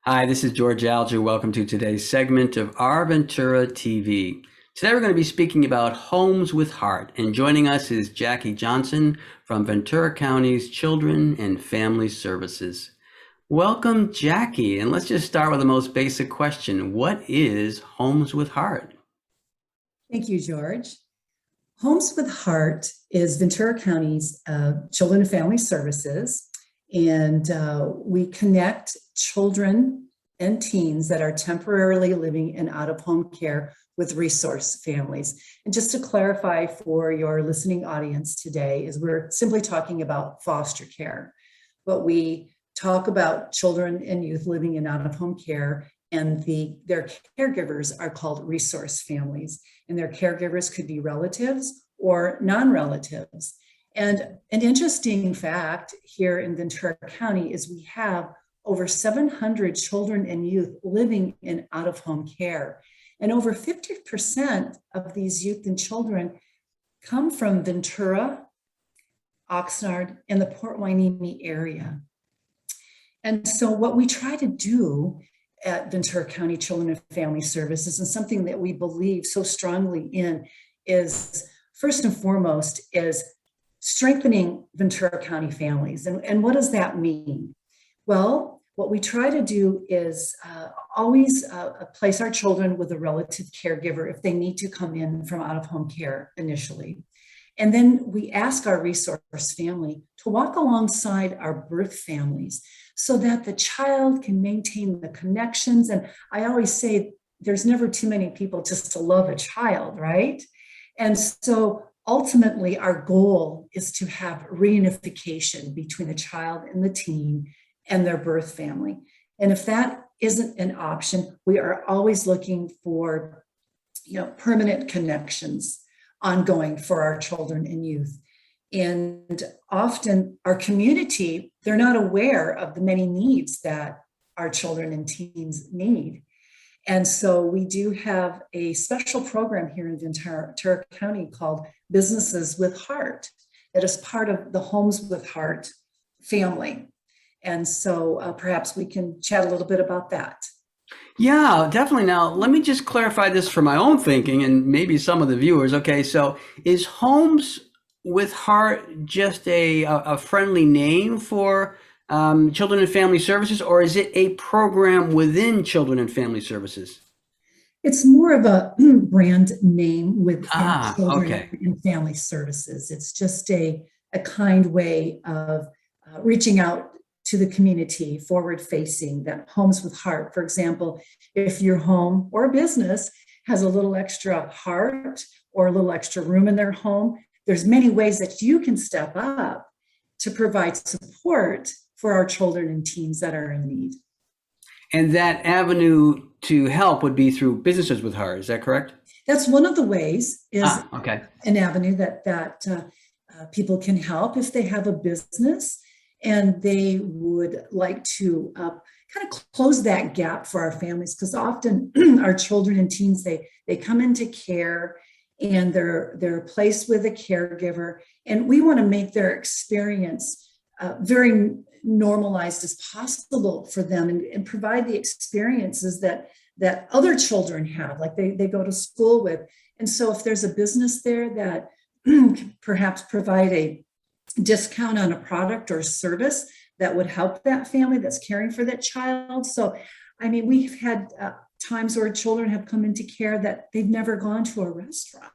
Hi, this is George Alger. Welcome to today's segment of Our Ventura TV. Today we're going to be speaking about homes with heart, and joining us is Jaci Johnson from Ventura County's Children and Family Services. Welcome, Jaci, and let's just start with the most basic question. What is Homes with Heart? Thank you, George. Homes with Heart is Ventura County's Children and Family Services, and we connect children and teens that are temporarily living in out-of-home care with resource families. And just to clarify for your listening audience today, is we're simply talking about foster care, but we talk about children and youth living in out-of-home care, and their caregivers are called resource families, and their caregivers could be relatives or non-relatives. And an interesting fact here in Ventura County is we have over 700 children and youth living in out-of-home care. And over 50% of these youth and children come from Ventura, Oxnard, and the Port Hueneme area. And so what we try to do at Ventura County Children and Family Services, and something that we believe so strongly in, is first and foremost is strengthening Ventura County families. And what does that mean? Well, what we try to do is always place our children with a relative caregiver if they need to come in from out-of-home care initially. And then we ask our resource family to walk alongside our birth families so that the child can maintain the connections. And I always say there's never too many people just to love a child, right? And so ultimately our goal is to have reunification between the child and the teen and their birth family. And if that isn't an option, we are always looking for, permanent connections ongoing for our children and youth. And often our community, they're not aware of the many needs that our children and teens need. And so we do have a special program here in Ventura County called Businesses with Heart that is part of the Homes with Heart family. And so perhaps we can chat a little bit about that. Yeah, definitely. Now, let me just clarify this for my own thinking and maybe some of the viewers. Okay, so is Homes with Heart just a friendly name for Children and Family Services, or is it a program within Children and Family Services? It's more of a brand name within Children Okay. and Family Services. It's just a kind way of reaching out to the community, forward facing, that Homes with Heart. For example, if your home or business has a little extra heart or a little extra room in their home, there's many ways that you can step up to provide support for our children and teens that are in need. And that avenue to help would be through Businesses with Heart. Is that correct? That's one of the ways, is Okay. an avenue that people can help if they have a business and they would like to kind of close that gap for our families, because often our children and teens, they come into care and they're placed with a caregiver, and we want to make their experience very normalized as possible for them, and provide the experiences that other children have, like they go to school with. And so if there's a business there that perhaps provide a discount on a product or service that would help that family that's caring for that child. So, I mean, we've had times where children have come into care that they've never gone to a restaurant.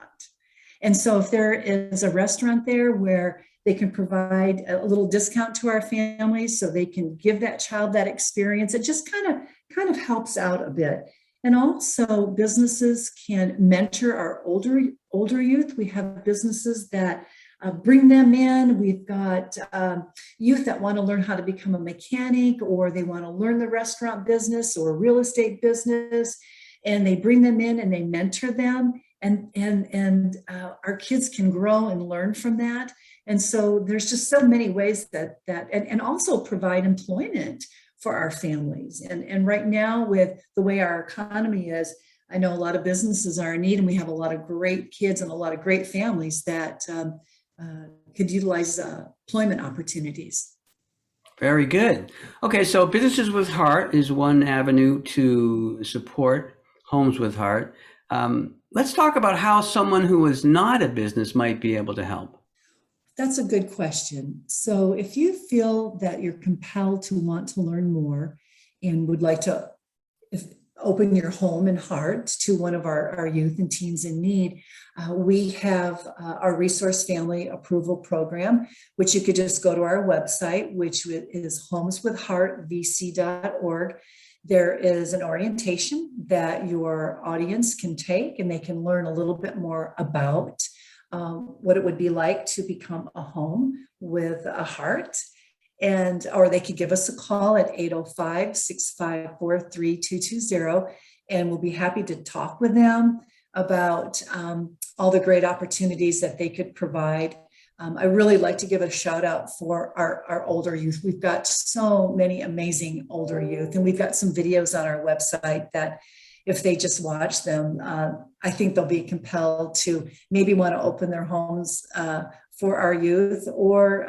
And so if there is a restaurant there where they can provide a little discount to our families so they can give that child that experience, it just kind of helps out a bit. And also businesses can mentor our older youth. We have businesses that bring them in. We've got youth that want to learn how to become a mechanic, or they want to learn the restaurant business or real estate business, and they bring them in and they mentor them, and our kids can grow and learn from that. And so there's just so many ways and also provide employment for our families. And right now, with the way our economy is, I know a lot of businesses are in need, and we have a lot of great kids and a lot of great families that could utilize employment opportunities. Very good. Okay, so Businesses with Heart is one avenue to support Homes with Heart. Let's talk about how someone who is not a business might be able to help. That's a good question. So, if you feel that you're compelled to want to learn more and would like to if, open your home and heart to one of our youth and teens in need, we have our Resource Family Approval Program, which you could just go to our website, which is homeswithheartvc.org. There is an orientation that your audience can take, and they can learn a little bit more about what it would be like to become a home with a heart. And or they could give us a call at 805-654-3220, and we'll be happy to talk with them about all the great opportunities that they could provide. I really like to give a shout out for our older youth. We've got so many amazing older youth, and we've got some videos on our website that if they just watch them, I think they'll be compelled to maybe want to open their homes for our youth, or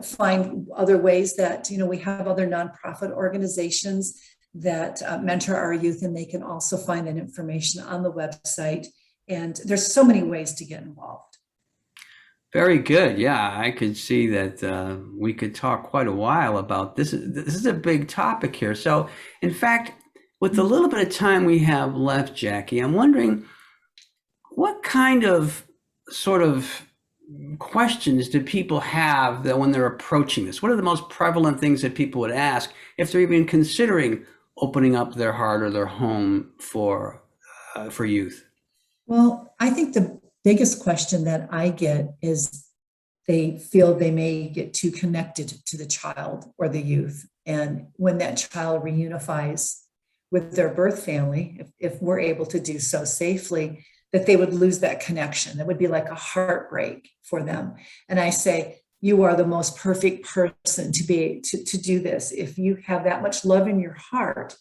find other ways that, we have other nonprofit organizations that mentor our youth, and they can also find that information on the website. And there's so many ways to get involved. Very good. Yeah, I could see that we could talk quite a while about this. This is a big topic here. So, in fact, with the little bit of time we have left, Jackie, I'm wondering what kind of sort of questions do people have that when they're approaching this? What are the most prevalent things that people would ask if they're even considering opening up their heart or their home for youth? Well, I think the biggest question that I get is they feel they may get too connected to the child or the youth. And when that child reunifies with their birth family, if we're able to do so safely, that they would lose that connection. That would be like a heartbreak for them. And I say, you are the most perfect person to be to do this. If you have that much love in your heart,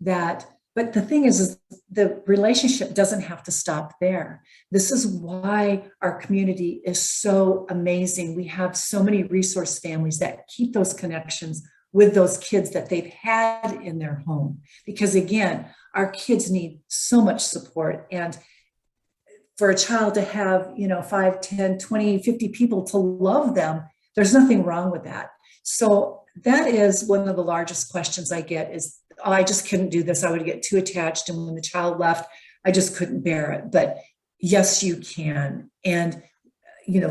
but the thing is the relationship doesn't have to stop there. This is why our community is so amazing. We have so many resource families that keep those connections with those kids that they've had in their home. Because again, our kids need so much support. And for a child to have, 5, 10, 20, 50 people to love them, there's nothing wrong with that. So that is one of the largest questions I get is, oh, I just couldn't do this. I would get too attached. And when the child left, I just couldn't bear it. But yes, you can. And,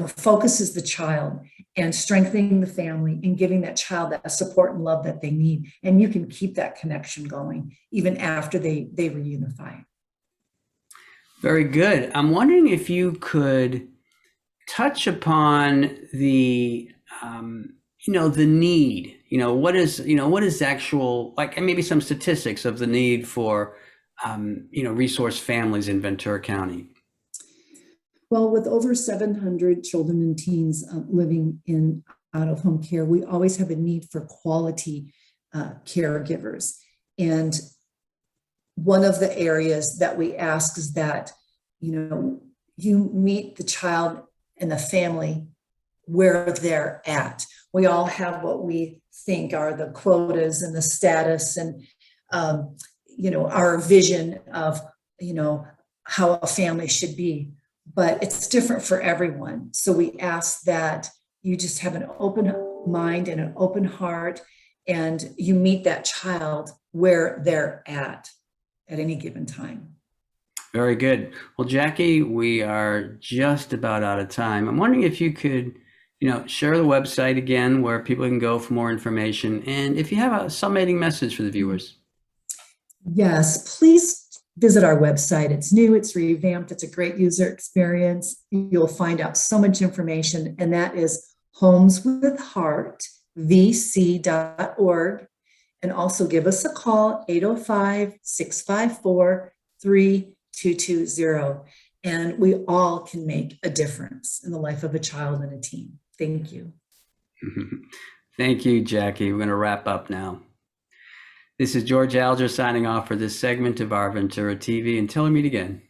focus is the child and strengthening the family and giving that child that support and love that they need. And you can keep that connection going even after they reunify. Very good. I'm wondering if you could touch upon the the need. What is actual, like, and maybe some statistics of the need for resource families in Ventura County. Well, with over 700 children and teens living in out-of-home care, we always have a need for quality caregivers. And one of the areas that we ask is that, you meet the child and the family where they're at. We all have what we think are the quotas and the status and, our vision of, how a family should be. But it's different for everyone. So we ask that you just have an open mind and an open heart, and you meet that child where they're at any given time. Very good. Well, Jackie, we are just about out of time. I'm wondering if you could, share the website again where people can go for more information. And if you have a summating message for the viewers. Yes, please visit our website. It's new, it's revamped, it's a great user experience. You'll find out so much information, and that is homeswithheartvc.org. And also give us a call, 805-654-3220. And we all can make a difference in the life of a child and a teen. Thank you. Thank you, Jackie. We're going to wrap up now. This is George Alger signing off for this segment of Our Ventura TV. Until we meet again.